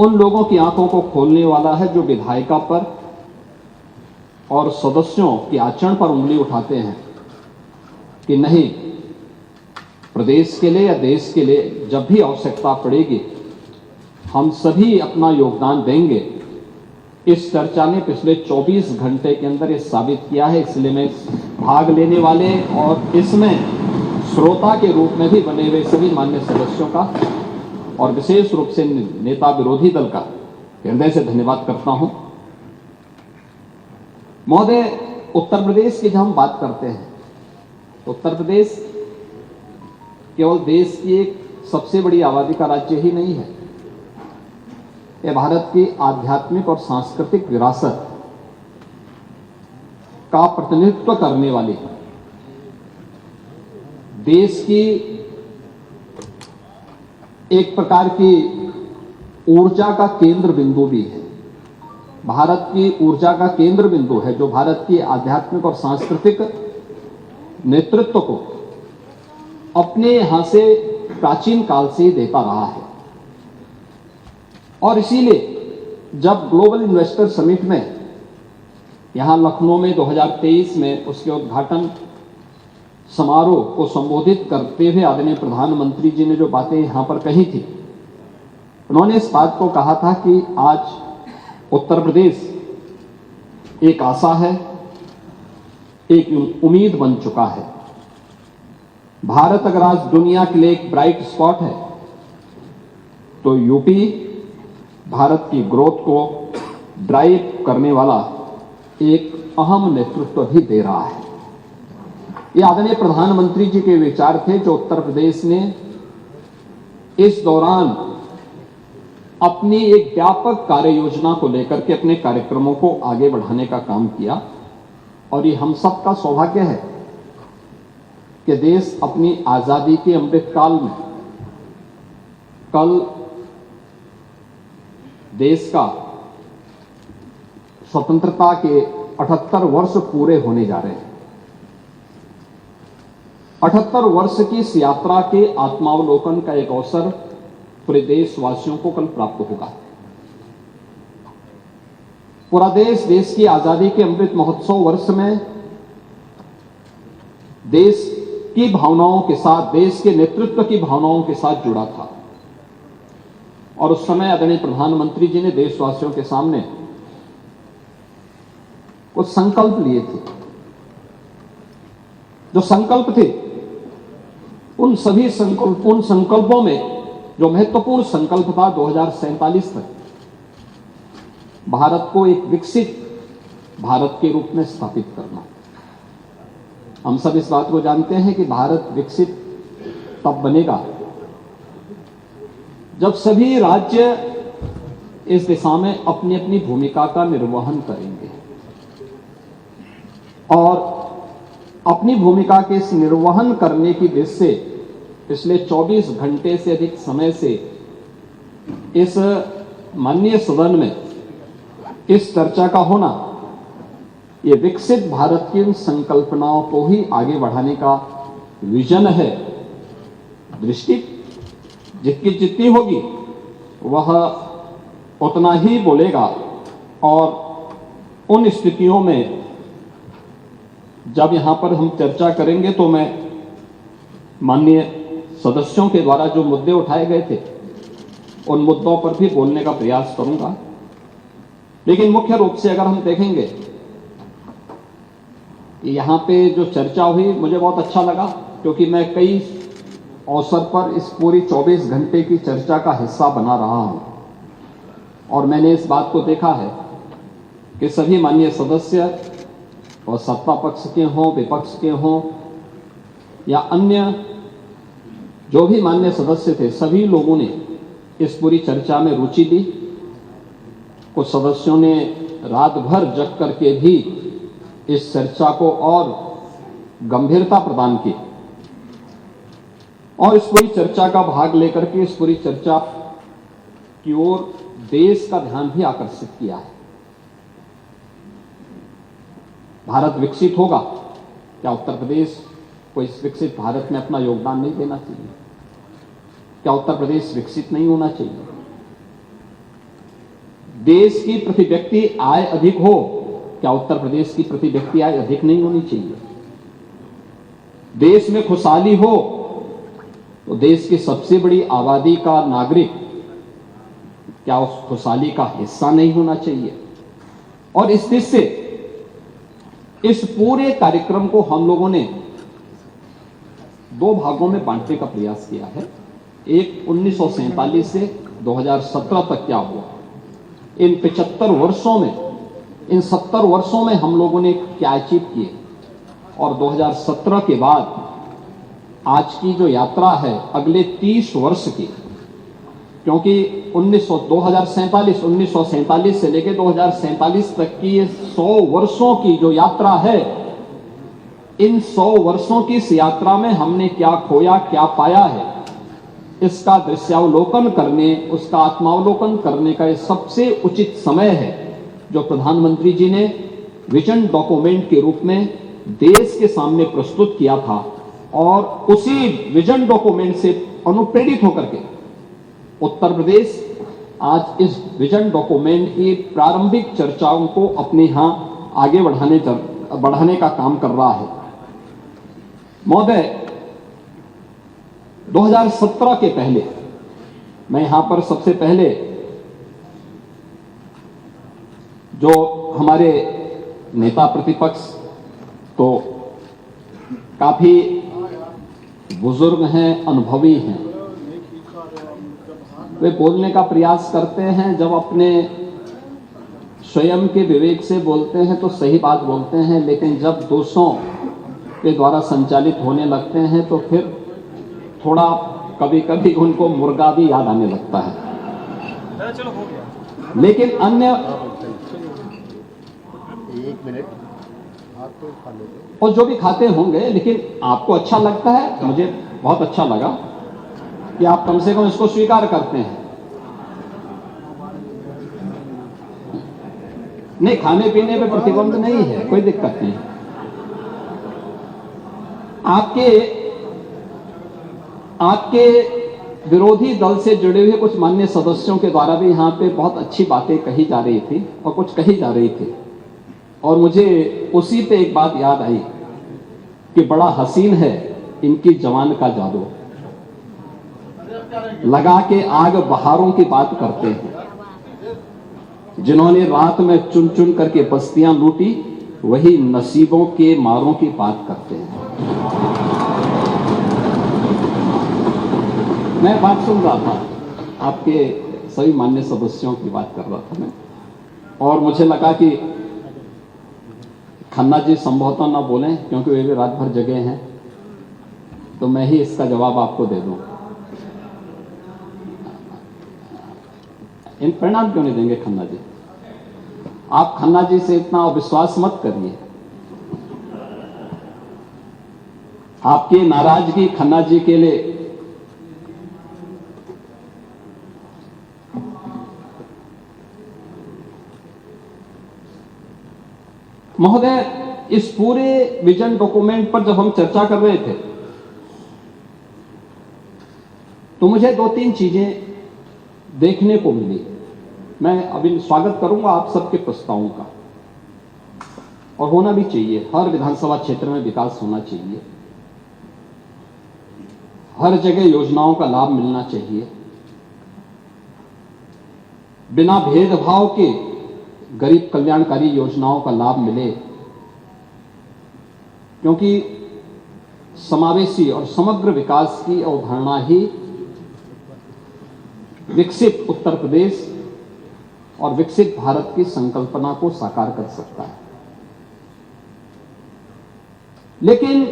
उन लोगों की आंखों को खोलने वाला है जो विधायिका पर और सदस्यों के आचरण पर उंगली उठाते हैं कि नहीं, प्रदेश के लिए या देश के लिए जब भी आवश्यकता पड़ेगी हम सभी अपना योगदान देंगे। इस चर्चा ने पिछले 24 घंटे के अंदर ये साबित किया है। इसलिए मैं भाग लेने वाले और इसमें श्रोता के रूप में भी बने हुए सभी मान्य सदस्यों का और विशेष रूप से नेता विरोधी दल का हृदय से धन्यवाद करता हूं। महोदय, उत्तर प्रदेश की जब हम बात करते हैं तो उत्तर प्रदेश केवल देश की एक सबसे बड़ी आबादी का राज्य ही नहीं है, यह भारत की आध्यात्मिक और सांस्कृतिक विरासत का प्रतिनिधित्व करने वाली देश की एक प्रकार की ऊर्जा का केंद्र बिंदु भी है। भारत की ऊर्जा का केंद्र बिंदु है जो भारत की आध्यात्मिक और सांस्कृतिक नेतृत्व को अपने यहां से प्राचीन काल से ही देता रहा है। और इसीलिए जब ग्लोबल इन्वेस्टर समिट में यहां लखनऊ में 2023 में उसके उद्घाटन समारोह को संबोधित करते हुए आदरणीय प्रधानमंत्री जी ने जो बातें यहां पर कही थी, उन्होंने इस बात को कहा था कि आज उत्तर प्रदेश एक आशा है, एक उम्मीद बन चुका है। भारत अगर आज दुनिया के लिए एक ब्राइट स्पॉट है तो यूपी भारत की ग्रोथ को ड्राइव करने वाला एक अहम नेतृत्व भी दे रहा है। ये आदरणीय प्रधानमंत्री जी के विचार थे जो उत्तर प्रदेश ने इस दौरान अपनी एक व्यापक कार्य योजना को लेकर के अपने कार्यक्रमों को आगे बढ़ाने का काम किया। और ये हम सबका सौभाग्य है कि देश अपनी आजादी के अमृतकाल में कल देश का स्वतंत्रता के 78 वर्ष पूरे होने जा रहे हैं। 78 वर्ष की इस यात्रा के आत्मावलोकन का एक अवसर पूरे देशवासियों को कल प्राप्त होगा। पूरा देश की आजादी के अमृत महोत्सव वर्ष में देश की भावनाओं के साथ, देश के नेतृत्व की भावनाओं के साथ जुड़ा था। और उस समय आदरणीय प्रधानमंत्री जी ने देशवासियों के सामने कुछ संकल्प लिए थे। जो संकल्प थे उन संकल्पों में जो महत्वपूर्ण संकल्प था 2047 तक भारत को एक विकसित भारत के रूप में स्थापित करना। हम सब इस बात को जानते हैं कि भारत विकसित तब बनेगा जब सभी राज्य इस दिशा में अपनी अपनी भूमिका का निर्वहन करेंगे और अपनी भूमिका के इस निर्वहन करने की दिशा से पिछले 24 घंटे से अधिक समय से इस माननीय सदन में इस चर्चा का होना, ये विकसित भारत की उन संकल्पनाओं को ही आगे बढ़ाने का विजन है। दृष्टि जितनी होगी वह उतना ही बोलेगा। और उन स्थितियों में जब यहां पर हम चर्चा करेंगे तो मैं माननीय सदस्यों के द्वारा जो मुद्दे उठाए गए थे उन मुद्दों पर भी बोलने का प्रयास करूंगा। लेकिन मुख्य रूप से अगर हम देखेंगे यहां पे जो चर्चा हुई, मुझे बहुत अच्छा लगा क्योंकि मैं कई अवसर पर इस पूरी 24 घंटे की चर्चा का हिस्सा बना रहा हूं और मैंने इस बात को देखा है कि सभी माननीय सदस्य और सत्ता पक्ष के हों, विपक्ष के हों या अन्य जो भी मान्य सदस्य थे, सभी लोगों ने इस पूरी चर्चा में रुचि ली। कुछ सदस्यों ने रात भर जग करके भी इस चर्चा को और गंभीरता प्रदान की और इस पूरी चर्चा का भाग लेकर के इस पूरी चर्चा की ओर देश का ध्यान भी आकर्षित किया है। भारत विकसित होगा, क्या उत्तर प्रदेश को इस विकसित भारत में अपना योगदान नहीं देना चाहिए? क्या उत्तर प्रदेश विकसित नहीं होना चाहिए? देश की प्रति व्यक्ति आय अधिक हो, क्या उत्तर प्रदेश की प्रति व्यक्ति आय अधिक नहीं होनी चाहिए? देश में खुशहाली हो तो देश की सबसे बड़ी आबादी का नागरिक क्या उस खुशहाली का हिस्सा नहीं होना चाहिए? और इस दृष्टि से इस पूरे कार्यक्रम को हम लोगों ने दो भागों में बांटने का प्रयास किया है। एक 1947 से 2017 तक क्या हुआ, इन 75 वर्षों में, इन 70 वर्षों में हम लोगों ने क्या अचीव किए, और 2017 के बाद आज की जो यात्रा है अगले 30 वर्ष की, क्योंकि 1947 से लेकर 2047 तक की ये 100 वर्षों की जो यात्रा है, इन 100 वर्षों की इस यात्रा में हमने क्या खोया, क्या पाया है, इसका दृश्यावलोकन करने, उसका आत्मावलोकन करने का ये सबसे उचित समय है जो प्रधानमंत्री जी ने विजन डॉक्यूमेंट के रूप में देश के सामने प्रस्तुत किया था। और उसी विजन डॉक्यूमेंट से अनुप्रेरित होकर के उत्तर प्रदेश आज इस विजन डॉक्यूमेंट की प्रारंभिक चर्चाओं को अपने यहां आगे बढ़ाने का काम कर रहा है। महोदय, 2017 के पहले मैं यहां पर सबसे पहले जो हमारे नेता प्रतिपक्ष तो काफी बुजुर्ग हैं, अनुभवी हैं, वे बोलने का प्रयास करते हैं, जब अपने स्वयं के विवेक से बोलते हैं तो सही बात बोलते हैं, लेकिन जब दूसरों के द्वारा संचालित होने लगते हैं तो फिर थोड़ा कभी कभी उनको मुर्गा भी याद आने लगता है। चलो हो गया। लेकिन अन्य 1 मिनट आप तो खा लेते और जो भी खाते होंगे, लेकिन आपको अच्छा लगता है, मुझे बहुत अच्छा लगा कि आप कम से कम इसको स्वीकार करते हैं। नहीं, खाने पीने पे प्रतिबंध नहीं है, कोई दिक्कत नहीं। आपके विरोधी दल से जुड़े हुए कुछ माननीय सदस्यों के द्वारा भी यहां पे बहुत अच्छी बातें कही जा रही थी और कुछ कही जा रही थी, और मुझे उसी पे एक बात याद आई कि बड़ा हसीन है इनकी जवान का जादू, लगा के आग बहारों की बात करते हैं। जिन्होंने रात में चुन चुन करके बस्तियां लूटी, वही नसीबों के मारों की बात करते हैं। मैं बात सुन रहा था, आपके सभी मान्य सदस्यों की बात कर रहा था मैं, और मुझे लगा कि खन्ना जी संभवतः ना बोलें क्योंकि वे भी रात भर जगे हैं, तो मैं ही इसका जवाब आपको दे दूं। इन परिणाम क्यों नहीं देंगे खन्ना जी? आप खन्ना जी से इतना अविश्वास मत करिए। आपकी नाराजगी खन्ना जी के लिए महोदय, इस पूरे विजन डॉक्यूमेंट पर जब हम चर्चा कर रहे थे तो मुझे 2-3 चीजें देखने को मिली। मैं अभी स्वागत करूंगा आप सबके प्रस्तावों का, और होना भी चाहिए। हर विधानसभा क्षेत्र में विकास होना चाहिए, हर जगह योजनाओं का लाभ मिलना चाहिए, बिना भेदभाव के गरीब कल्याणकारी योजनाओं का लाभ मिले, क्योंकि समावेशी और समग्र विकास की अवधारणा ही विकसित उत्तर प्रदेश और विकसित भारत की संकल्पना को साकार कर सकता है। लेकिन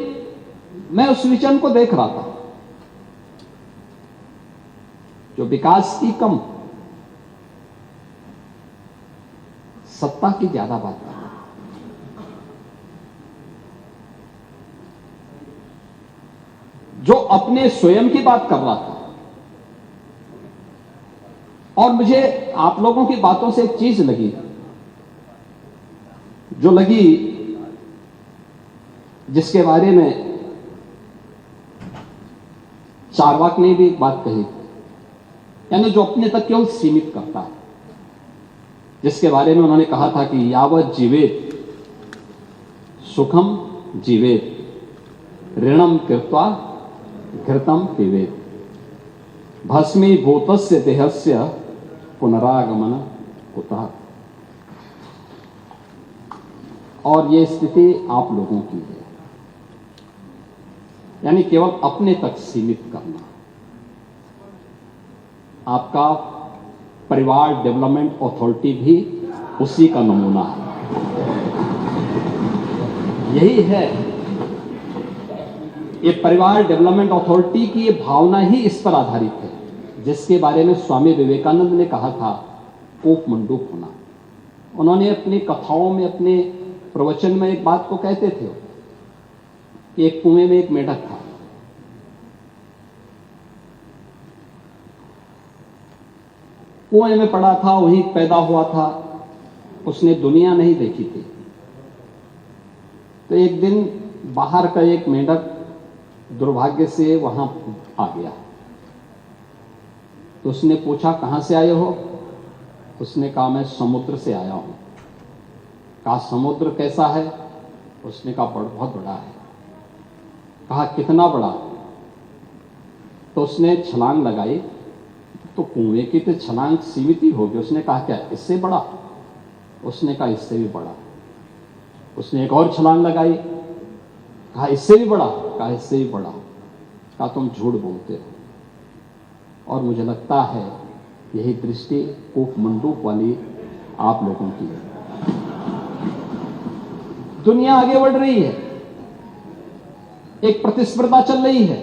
मैं उस विजन को देख रहा था जो विकास की कम, सत्ता की ज्यादा बात कर रहा है। जो अपने स्वयं की बात कर रहा था, और मुझे आप लोगों की बातों से एक चीज लगी, जो लगी जिसके बारे में चारवाक ने भी एक बात कही, यानी जो अपने तक केवल सीमित करता है। जिसके बारे में उन्होंने कहा था कि यावत जीवेत सुखम जीवेत ऋणम कृत्वा घृतम पिबेत भस्मीभूतस्य देहस्य पुनरागमन कुतः। और ये स्थिति आप लोगों की है, यानी केवल अपने तक सीमित करना। आपका परिवार डेवलपमेंट अथॉरिटी भी उसी का नमूना है। यही है, ये परिवार डेवलपमेंट अथॉरिटी की ये भावना ही इस पर आधारित है, जिसके बारे में स्वामी विवेकानंद ने कहा था कोप मंडूक होना। उन्होंने अपनी कथाओं में, अपने प्रवचन में एक बात को कहते थे कि एक कुएं में एक मेढक था। कुएं में पड़ा था, वहीं पैदा हुआ था, उसने दुनिया नहीं देखी थी। तो एक दिन बाहर का एक मेढक दुर्भाग्य से वहां आ गया। तो उसने पूछा कहां से आए हो? उसने कहा मैं समुद्र से आया हूं। कहा समुद्र कैसा है? उसने कहा बहुत बड़ा है। कहा कितना बड़ा? तो उसने छलांग लगाई, तो कुएं की तो छलांग सीमित ही होगी। उसने कहा क्या इससे बड़ा? उसने कहा इससे भी बड़ा। उसने एक और छलांग लगाई, कहा इससे भी बड़ा? कहा इससे भी बड़ा। कहा तुम झूठ बोलते हो। और मुझे लगता है यही दृष्टि कोप मंडूक वाली आप लोगों की है। दुनिया आगे बढ़ रही है, एक प्रतिस्पर्धा चल रही है,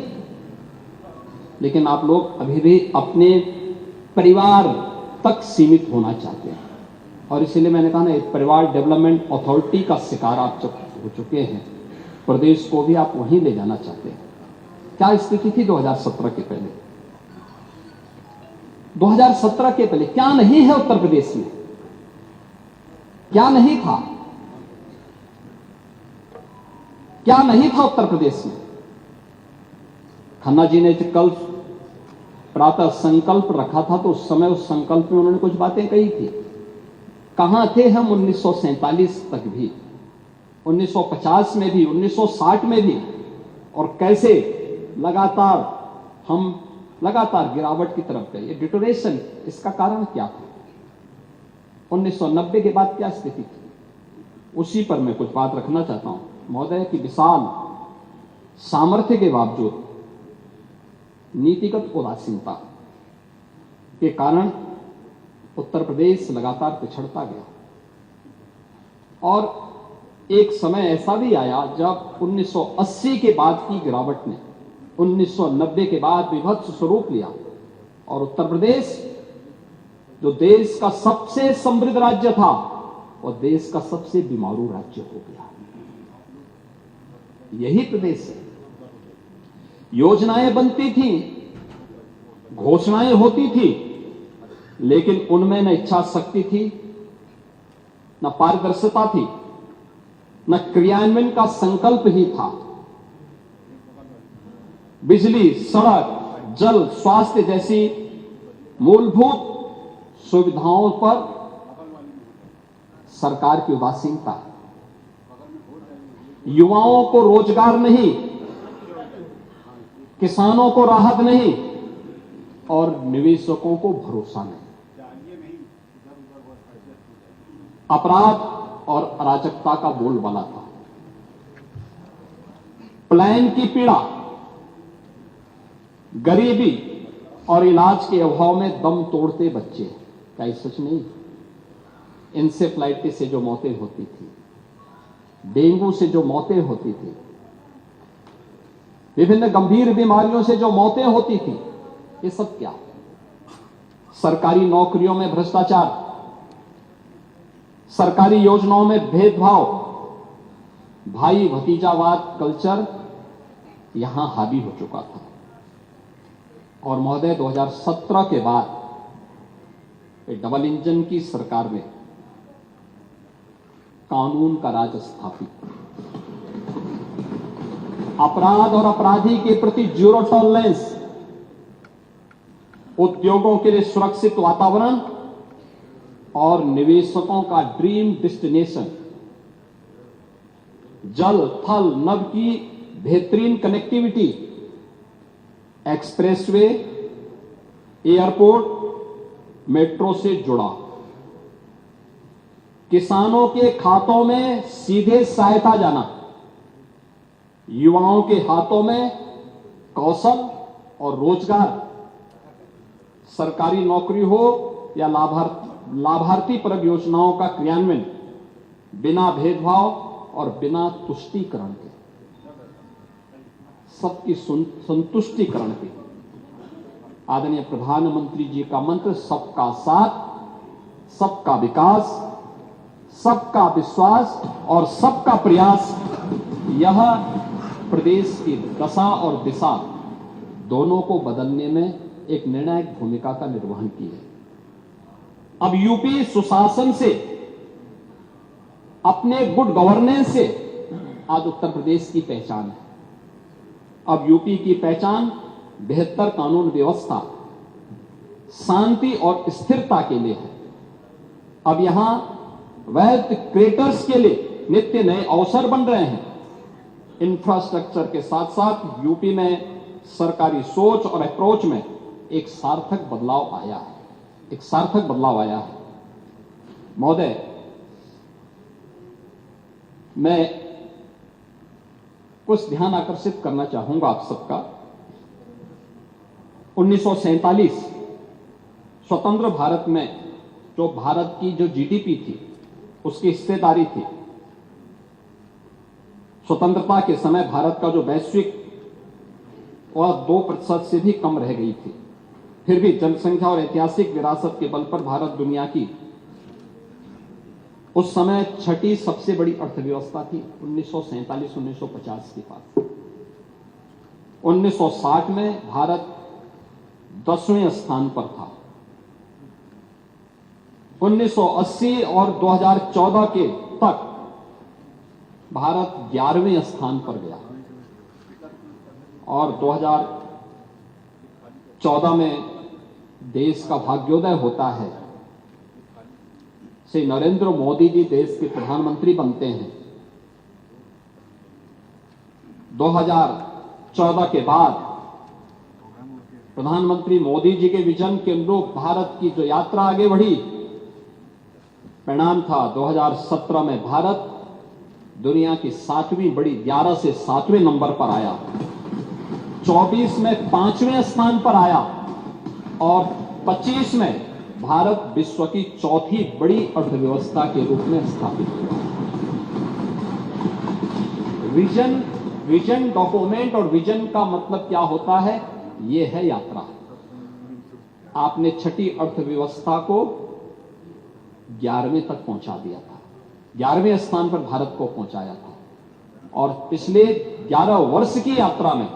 लेकिन आप लोग अभी भी अपने परिवार तक सीमित होना चाहते हैं। और इसीलिए मैंने कहा ना, एक परिवार डेवलपमेंट अथॉरिटी का शिकार आप हो चुके हैं। प्रदेश को भी आप वहीं ले जाना चाहते हैं। क्या स्थिति थी 2017 के पहले? 2017 के पहले क्या नहीं है उत्तर प्रदेश में? क्या नहीं था? क्या नहीं था उत्तर प्रदेश में? खन्ना जी ने कल प्रातः संकल्प रखा था, तो उस समय उस संकल्प में उन्होंने कुछ बातें कही थी। कहां थे हम 1947 तक भी, 1950 में भी, 1960 में भी, और कैसे हम लगातार गिरावट की तरफ गए। ये डिटोरेशन, इसका कारण क्या था? 1990 के बाद क्या स्थिति थी? उसी पर मैं कुछ बात रखना चाहता हूं। महोदय की विशाल सामर्थ्य के बावजूद नीतिगत उदासीनता के कारण उत्तर प्रदेश लगातार पिछड़ता गया। और एक समय ऐसा भी आया जब 1980 के बाद की गिरावट ने 1990 के बाद विभत्स स्वरूप लिया, और उत्तर प्रदेश जो देश का सबसे समृद्ध राज्य था, और देश का सबसे बीमारू राज्य हो गया। यही प्रदेश है। योजनाएं बनती थी, घोषणाएं होती थी, लेकिन उनमें न इच्छा शक्ति थी, न पारदर्शिता थी, न क्रियान्वयन का संकल्प ही था। बिजली, सड़क, जल, स्वास्थ्य जैसी मूलभूत सुविधाओं पर सरकार की उदासीनता, युवाओं को रोजगार नहीं, किसानों को राहत नहीं, और निवेशकों को भरोसा नहीं। अपराध और अराजकता का बोलबाला था। प्लान की पीड़ा, गरीबी और इलाज के अभाव में दम तोड़ते बच्चे, क्या ये सच नहीं? इंसेफ्लाइटिस से जो मौतें होती थी, डेंगू से जो मौतें होती थी, विभिन्न गंभीर बीमारियों से जो मौतें होती थी, ये सब क्या? सरकारी नौकरियों में भ्रष्टाचार, सरकारी योजनाओं में भेदभाव, भाई भतीजावाद कल्चर यहां हावी हो चुका था। और महोदय 2017 के बाद डबल इंजन की सरकार ने कानून का राज स्थापित, अपराध और अपराधी के प्रति जीरो टॉलरेंस, उद्योगों के लिए सुरक्षित वातावरण और निवेशकों का ड्रीम डेस्टिनेशन, जल थल नभ की बेहतरीन कनेक्टिविटी, एक्सप्रेसवे, एयरपोर्ट, मेट्रो से जुड़ा, किसानों के खातों में सीधे सहायता जाना, युवाओं के हाथों में कौशल और रोजगार, सरकारी नौकरी हो या लाभार्थी परक योजनाओं का क्रियान्वयन बिना भेदभाव और बिना तुष्टीकरण के, सबकी संतुष्टिकरण के। आदरणीय प्रधानमंत्री जी का मंत्र सबका साथ, सबका विकास, सबका विश्वास और सबका प्रयास, यह प्रदेश की दशा और दिशा दोनों को बदलने में एक निर्णायक भूमिका का निर्वहन की है। अब यूपी सुशासन से, अपने गुड गवर्नेंस से आज उत्तर प्रदेश की पहचान है। अब यूपी की पहचान बेहतर कानून व्यवस्था, शांति और स्थिरता के लिए है। अब यहां वेल्थ क्रिएटर्स के लिए नित्य नए अवसर बन रहे हैं। इंफ्रास्ट्रक्चर के साथ साथ यूपी में सरकारी सोच और अप्रोच में एक सार्थक बदलाव आया है, महोदय, मैं कुछ ध्यान आकर्षित करना चाहूंगा आप सबका। 1947 स्वतंत्र भारत में जो भारत की जो जीडीपी थी, उसकी हिस्सेदारी थी, स्वतंत्रता के समय भारत का जो वैश्विक वह 2% से भी कम रह गई थी। फिर भी जनसंख्या और ऐतिहासिक विरासत के बल पर भारत दुनिया की उस समय छठी सबसे बड़ी अर्थव्यवस्था थी। 1947-1950 के पास 1960 में भारत 10वें स्थान पर था। 1980 और 2014 के तक भारत 11वें स्थान पर गया और 2014 में देश का भाग्योदय होता है, श्री नरेंद्र मोदी जी देश के प्रधानमंत्री बनते हैं। 2014 के बाद प्रधानमंत्री मोदी जी के विजन के अनुरूप भारत की जो यात्रा आगे बढ़ी, परिणाम था 2017 में भारत दुनिया की 7वीं बड़ी 11 से 7वें नंबर पर आया, 24 में 5वें स्थान पर आया और 25 में भारत विश्व की 4थी बड़ी अर्थव्यवस्था के रूप में स्थापित हुआ। विजन डॉक्यूमेंट और विजन का मतलब क्या होता है, यह है यात्रा। आपने छठी अर्थव्यवस्था को 11वें तक पहुंचा दिया था, 11वें स्थान पर भारत को पहुंचाया था और पिछले 11 वर्ष की यात्रा में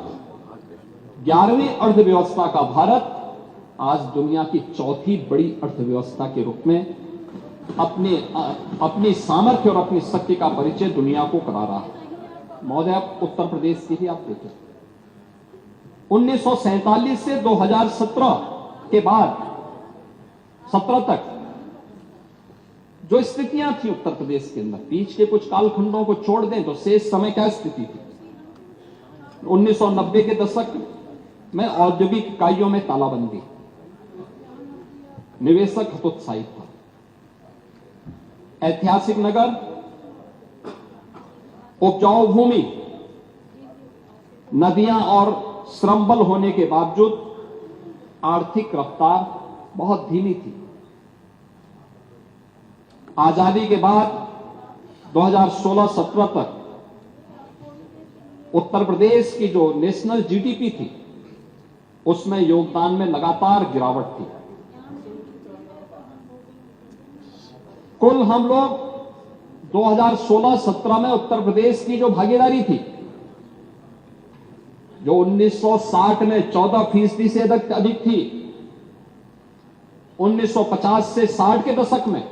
11वीं अर्थव्यवस्था का भारत आज दुनिया की 4थी बड़ी अर्थव्यवस्था के रूप में अपनी सामर्थ्य और अपनी शक्ति का परिचय दुनिया को करा रहा है। महोदय, उत्तर प्रदेश की भी आप देखें, 1947 से 2017 के बाद 17 तक जो स्थितियां थी उत्तर प्रदेश के अंदर, बीच के कुछ कालखंडों को छोड़ दें तो शेष समय क्या स्थिति थी। 1990 के दशक में औद्योगिक इकाइयों में तालाबंदी, निवेशक हतोत्साहित था, ऐतिहासिक नगर, उपजाऊ भूमि, नदियां और श्रमबल होने के बावजूद आर्थिक रफ्तार बहुत धीमी थी। आजादी के बाद 2016-17 तक उत्तर प्रदेश की जो नेशनल जीडीपी थी, उसमें योगदान में लगातार गिरावट थी। कुल हम लोग 2016-17 में उत्तर प्रदेश की जो भागीदारी थी, जो 1960 में 14% से अधिक थी, 1950 से 60 के दशक में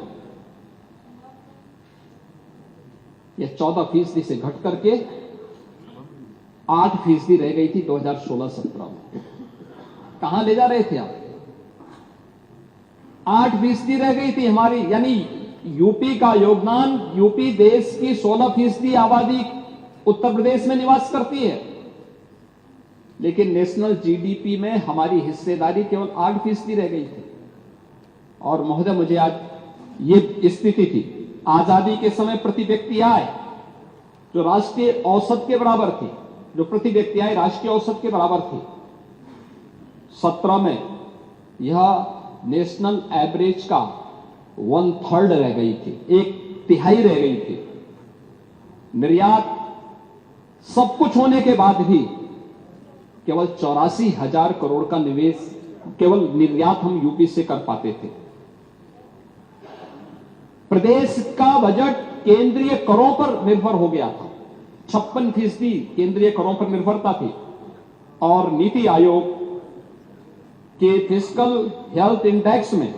यह 14% से घट करके 8% रह गई थी 2016-17 में। कहां ले जा रहे थे आप? 8% रह गई थी हमारी, यानी यूपी का योगदान, यूपी देश की 16% आबादी उत्तर प्रदेश में निवास करती है, लेकिन नेशनल जीडीपी में हमारी हिस्सेदारी केवल 8% रह गई थी। और महोदय, मुझे आज ये स्थिति थी, आजादी के समय प्रति व्यक्ति आय जो राष्ट्रीय औसत के बराबर थी, जो प्रति व्यक्ति आय राष्ट्रीय औसत के बराबर थी, 17 में यह नेशनल एवरेज का 1/3 रह गई थी, 1/3 रह गई थी। निर्यात सब कुछ होने के बाद भी केवल 84,000 करोड़ का निवेश, केवल निर्यात हम यूपी से कर पाते थे। प्रदेश का बजट केंद्रीय करों पर निर्भर हो गया था, 56% केंद्रीय करों पर निर्भरता थी। और नीति आयोग के फिस्कल हेल्थ इंडेक्स में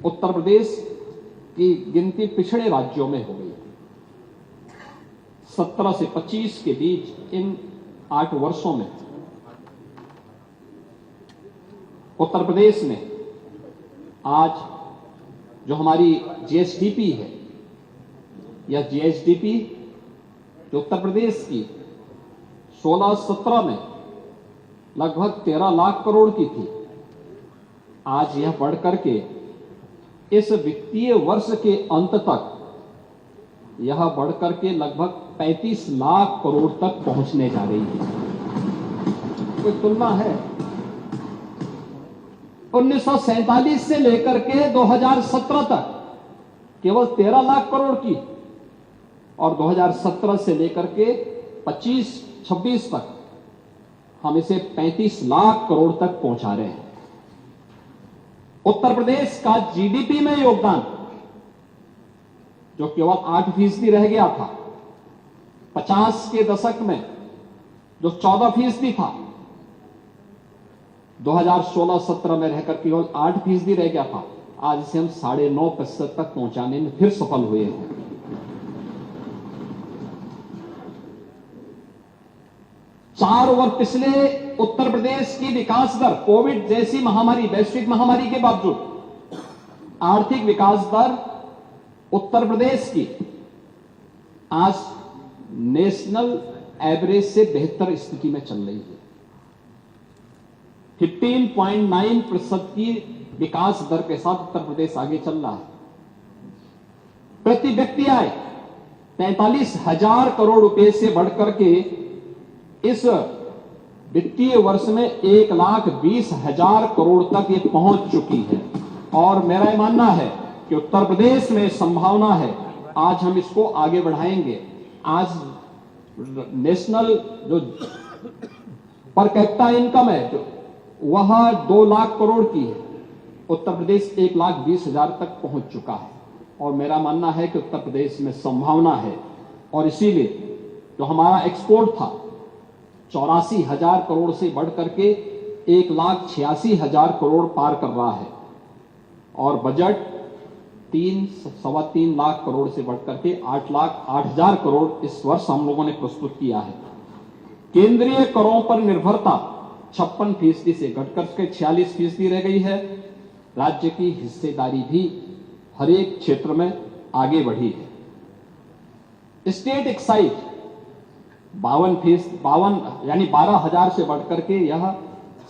उत्तर प्रदेश की गिनती पिछड़े राज्यों में हो गई थी। 17 से 25 के बीच इन 8 वर्षों में उत्तर प्रदेश में आज जो हमारी जीएसडीपी है, या जीएसडीपी जो उत्तर प्रदेश की 16-17 में लगभग 13 लाख करोड़ की थी, आज यह बढ़कर के इस वित्तीय वर्ष के अंत तक यह बढ़कर के लगभग 35 लाख करोड़ तक पहुंचने जा रही है। कोई तुलना है? 1947 से लेकर के 2017 तक केवल 13 लाख करोड़ की, और 2017 से लेकर के 25-26 तक हम इसे 35 लाख करोड़ तक पहुंचा रहे हैं। उत्तर प्रदेश का जीडीपी में योगदान जो केवल 8% रह गया था, 50 के दशक में जो 14% था, 2016-17 में रहकर केवल 8% रह गया था, आज इसे हम 9.5% तक पहुंचाने में फिर सफल हुए हैं। चार वर्ष पिछले उत्तर प्रदेश की विकास दर, कोविड जैसी महामारी, वैश्विक महामारी के बावजूद आर्थिक विकास दर उत्तर प्रदेश की आज नेशनल एवरेज से बेहतर स्थिति में चल रही है। 15.9% की विकास दर के साथ उत्तर प्रदेश आगे चल रहा है। प्रति व्यक्ति आय 43,000 करोड़ रुपए से बढ़कर के इस वित्तीय वर्ष में 1,20,000 करोड़ तक ये पहुंच चुकी है। और मेरा मानना है कि उत्तर प्रदेश में संभावना है, आज हम इसको आगे बढ़ाएंगे। आज नेशनल जो पर कैपिटा इनकम है वह 2 लाख करोड़ की है, उत्तर प्रदेश 1,20,000 तक पहुंच चुका है। और मेरा मानना है कि उत्तर प्रदेश में संभावना है, और इसीलिए जो हमारा एक्सपोर्ट था 84,000 करोड़ से बढ़कर के 1,86,000 करोड़ पार कर रहा है, और बजट 3-3.25 लाख करोड़ से बढ़कर के 8,08,000 करोड़ इस वर्ष हम लोगों ने प्रस्तुत किया है। केंद्रीय करों पर निर्भरता 56% से घटकर के 46% रह गई है। राज्य की हिस्सेदारी भी हर एक क्षेत्र में आगे बढ़ी है। स्टेट एक्साइज 52 यानी 12,000 से बढ़कर के यह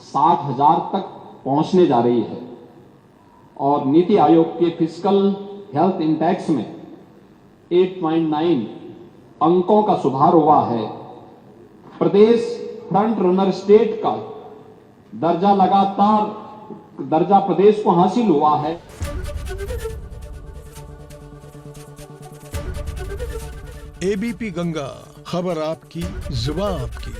60,000 तक पहुंचने जा रही है। और नीति आयोग के फिस्कल हेल्थ इंडेक्स में 8.9 अंकों का सुधार हुआ है। प्रदेश फ्रंट रनर स्टेट का दर्जा प्रदेश को हासिल हुआ है। एबीपी गंगा, खबर आपकी, जुबान आपकी।